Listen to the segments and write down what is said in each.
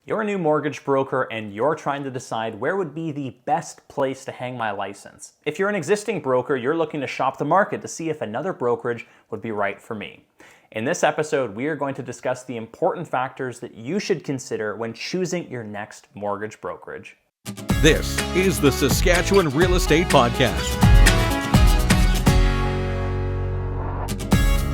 You're a new mortgage broker and you're trying to decide where would be the best place to hang my license. If you're an existing broker, you're looking to shop the market to see if another brokerage would be right for me. In this episode, we are going to discuss the important factors that you should consider when choosing your next mortgage brokerage. This is the Saskatchewan Real Estate Podcast.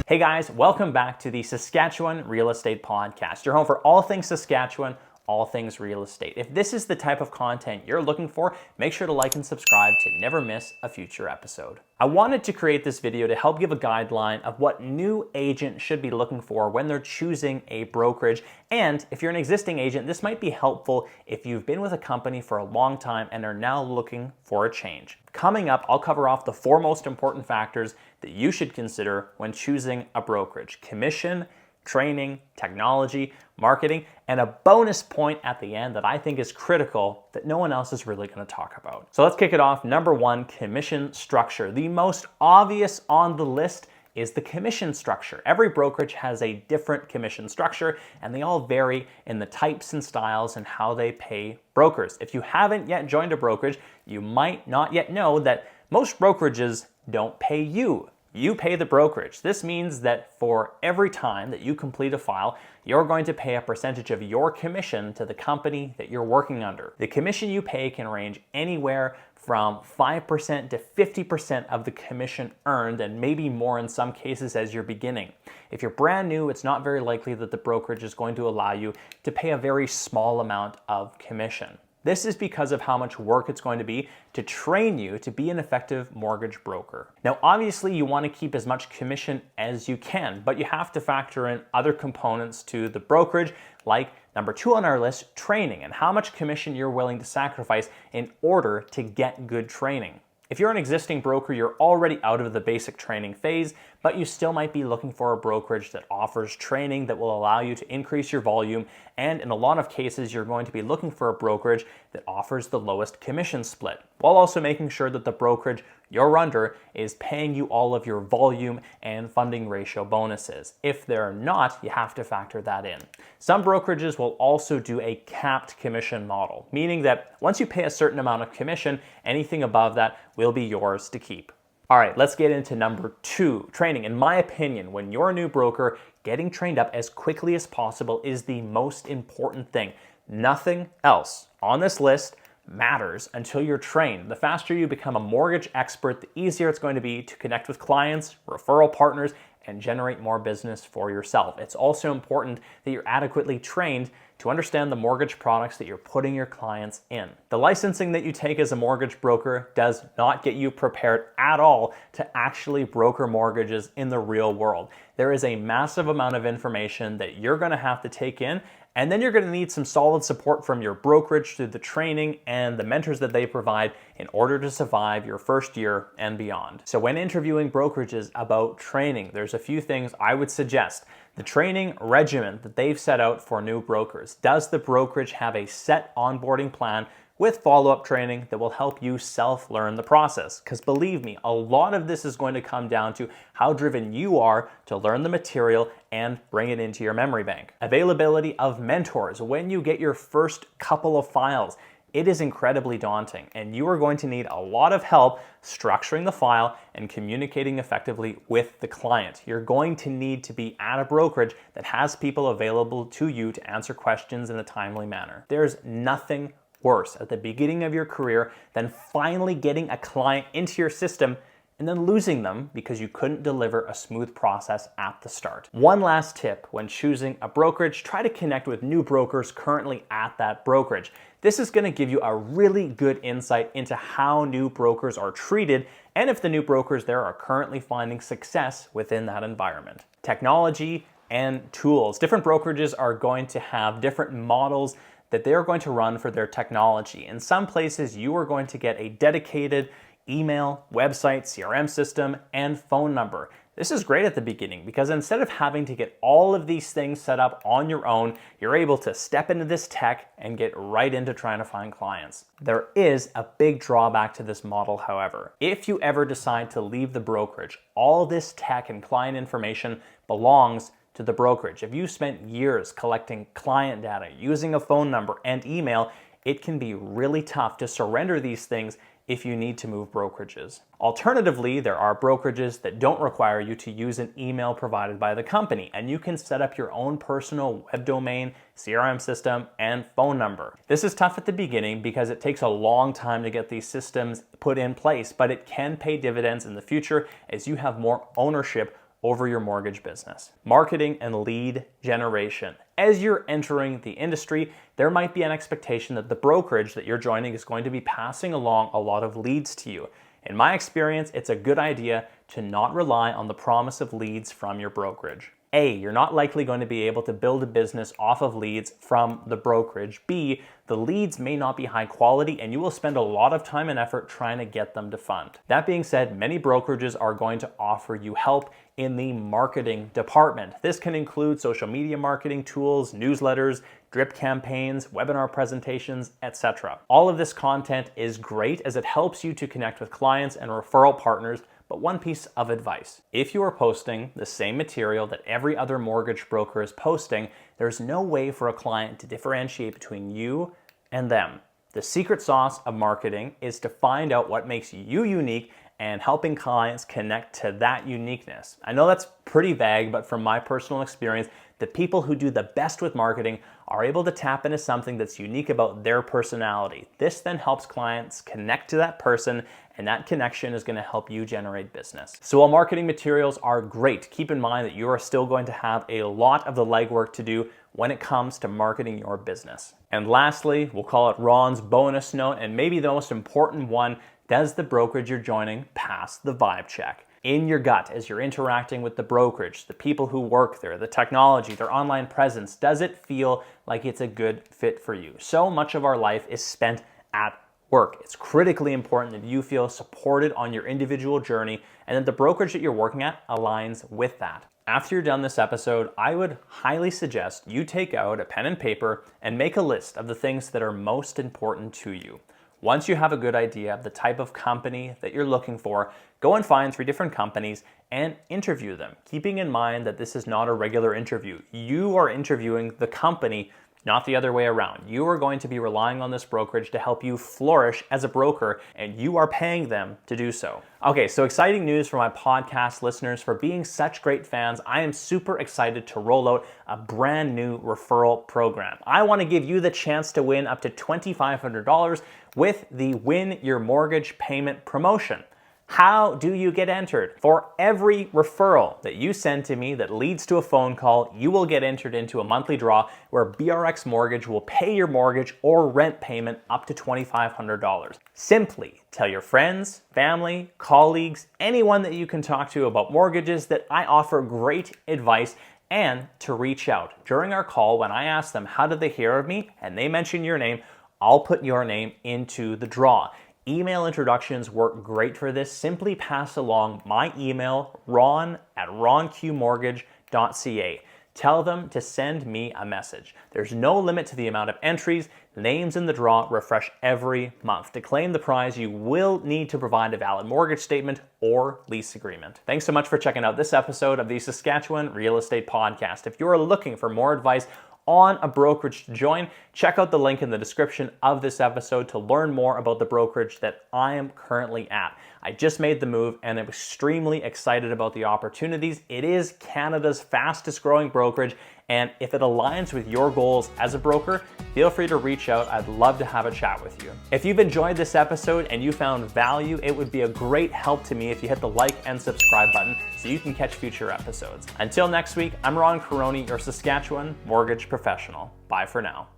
Hey guys, welcome back to the Saskatchewan Real Estate Podcast, your home for all things Saskatchewan, all things real estate. If this is the type of content you're looking for, make sure to like and subscribe to never miss a future episode. I wanted to create this video to help give a guideline of what new agents should be looking for when they're choosing a brokerage. And if you're an existing agent, this might be helpful if you've been with a company for a long time and are now looking for a change. Coming up, I'll cover off the four most important factors that you should consider when choosing a brokerage: commission, training, technology, marketing, and a bonus point at the end that I think is critical that no one else is really going to talk about. So let's kick it off. Number one, commission structure. The most obvious on the list is the commission structure. Every brokerage has a different commission structure, and they all vary in the types and styles and how they pay brokers. If you haven't yet joined a brokerage, you might not yet know that most brokerages don't pay you. You pay the brokerage. This means that for every time that you complete a file, you're going to pay a percentage of your commission to the company that you're working under. The commission you pay can range anywhere from 5% to 50% of the commission earned, and maybe more in some cases as you're beginning. If you're brand new, it's not very likely that the brokerage is going to allow you to pay a very small amount of commission. This is because of how much work it's going to be to train you to be an effective mortgage broker. Now, obviously, you want to keep as much commission as you can, but you have to factor in other components to the brokerage, like number two on our list, training, and how much commission you're willing to sacrifice in order to get good training. If you're an existing broker, you're already out of the basic training phase, but you still might be looking for a brokerage that offers training that will allow you to increase your volume, and in a lot of cases, you're going to be looking for a brokerage that offers the lowest commission split, while also making sure that the brokerage you're under is paying you all of your volume and funding ratio bonuses. If they're not, you have to factor that in. Some brokerages will also do a capped commission model, meaning that once you pay a certain amount of commission, anything above that will be yours to keep. All right, let's get into number two, training. In my opinion, when you're a new broker, getting trained up as quickly as possible is the most important thing. Nothing else on this list matters until you're trained. The faster you become a mortgage expert, the easier it's going to be to connect with clients, referral partners, and generate more business for yourself. It's also important that you're adequately trained to understand the mortgage products that you're putting your clients in. The licensing that you take as a mortgage broker does not get you prepared at all to actually broker mortgages in the real world. There is a massive amount of information that you're going to have to take in, and then you're going to need some solid support from your brokerage through the training and the mentors that they provide in order to survive your first year and beyond. So when interviewing brokerages about training, there's a few things I would suggest. The training regimen that they've set out for new brokers. Does the brokerage have a set onboarding plan with follow-up training that will help you self-learn the process? Because believe me, a lot of this is going to come down to how driven you are to learn the material and bring it into your memory bank. Availability of mentors. When you get your first couple of files, it is incredibly daunting, and you are going to need a lot of help structuring the file and communicating effectively with the client. You're going to need to be at a brokerage that has people available to you to answer questions in a timely manner. There's nothing worse at the beginning of your career than finally getting a client into your system and then losing them because you couldn't deliver a smooth process at the start. One last tip when choosing a brokerage: try to connect with new brokers currently at that brokerage. This is going to give you a really good insight into how new brokers are treated and if the new brokers there are currently finding success within that environment. Technology and tools. Different brokerages are going to have different models that they're going to run for their technology. In some places, you are going to get a dedicated email, website, CRM system, and phone number. This is great at the beginning because instead of having to get all of these things set up on your own, you're able to step into this tech and get right into trying to find clients. There is a big drawback to this model, however. If you ever decide to leave the brokerage, all this tech and client information belongs to the brokerage. If you spent years collecting client data, using a phone number and email, it can be really tough to surrender these things if you need to move brokerages. Alternatively, there are brokerages that don't require you to use an email provided by the company, and you can set up your own personal web domain, CRM system, and phone number. This is tough at the beginning because it takes a long time to get these systems put in place, but it can pay dividends in the future as you have more ownership over your mortgage business. Marketing and lead generation. As you're entering the industry, there might be an expectation that the brokerage that you're joining is going to be passing along a lot of leads to you. In my experience, it's a good idea to not rely on the promise of leads from your brokerage. A, you're not likely going to be able to build a business off of leads from the brokerage. B, the leads may not be high quality and you will spend a lot of time and effort trying to get them to fund. That being said, many brokerages are going to offer you help in the marketing department. This can include social media marketing tools, newsletters, drip campaigns, webinar presentations, etc. All of this content is great as it helps you to connect with clients and referral partners. But one piece of advice: if you are posting the same material that every other mortgage broker is posting, there's no way for a client to differentiate between you and them. The secret sauce of marketing is to find out what makes you unique and helping clients connect to that uniqueness. I know that's pretty vague, but from my personal experience, the people who do the best with marketing are able to tap into something that's unique about their personality. This then helps clients connect to that person, and that connection is going to help you generate business. So while marketing materials are great, keep in mind that you are still going to have a lot of the legwork to do when it comes to marketing your business. And lastly, we'll call it Ron's bonus note, and maybe the most important one: does the brokerage you're joining pass the vibe check? In your gut, as you're interacting with the brokerage, the people who work there, the technology, their online presence, does it feel like it's a good fit for you? So much of our life is spent at work. It's critically important that you feel supported on your individual journey and that the brokerage that you're working at aligns with that. After you're done this episode, I would highly suggest you take out a pen and paper and make a list of the things that are most important to you. Once you have a good idea of the type of company that you're looking for, go and find 3 different companies and interview them, keeping in mind that this is not a regular interview. You are interviewing the company, not the other way around. You are going to be relying on this brokerage to help you flourish as a broker, and you are paying them to do so. Okay, so exciting news for my podcast listeners. For being such great fans, I am super excited to roll out a brand new referral program. I want to give you the chance to win up to $2,500 with the Win Your Mortgage Payment promotion. How do you get entered? For every referral that you send to me that leads to a phone call, you will get entered into a monthly draw where BRX Mortgage will pay your mortgage or rent payment up to $2,500. Simply tell your friends, family, colleagues, anyone that you can talk to about mortgages that I offer great advice, and to reach out. During our call, when I ask them how did they hear of me and they mention your name, I'll put your name into the draw. Email introductions work great for this. Simply pass along my email, ron@ronqmortgage.ca. Tell them to send me a message. There's no limit to the amount of entries. Names in the draw refresh every month. To claim the prize, you will need to provide a valid mortgage statement or lease agreement. Thanks so much for checking out this episode of the Saskatchewan Real Estate Podcast. If you're looking for more advice on a brokerage to join, check out the link in the description of this episode to learn more about the brokerage that I am currently at. I just made the move and I'm extremely excited about the opportunities. It is Canada's fastest growing brokerage, and if it aligns with your goals as a broker, feel free to reach out. I'd love to have a chat with you. If you've enjoyed this episode and you found value, it would be a great help to me if you hit the like and subscribe button so you can catch future episodes. Until next week, I'm Ron Caroni, your Saskatchewan mortgage professional. Bye for now.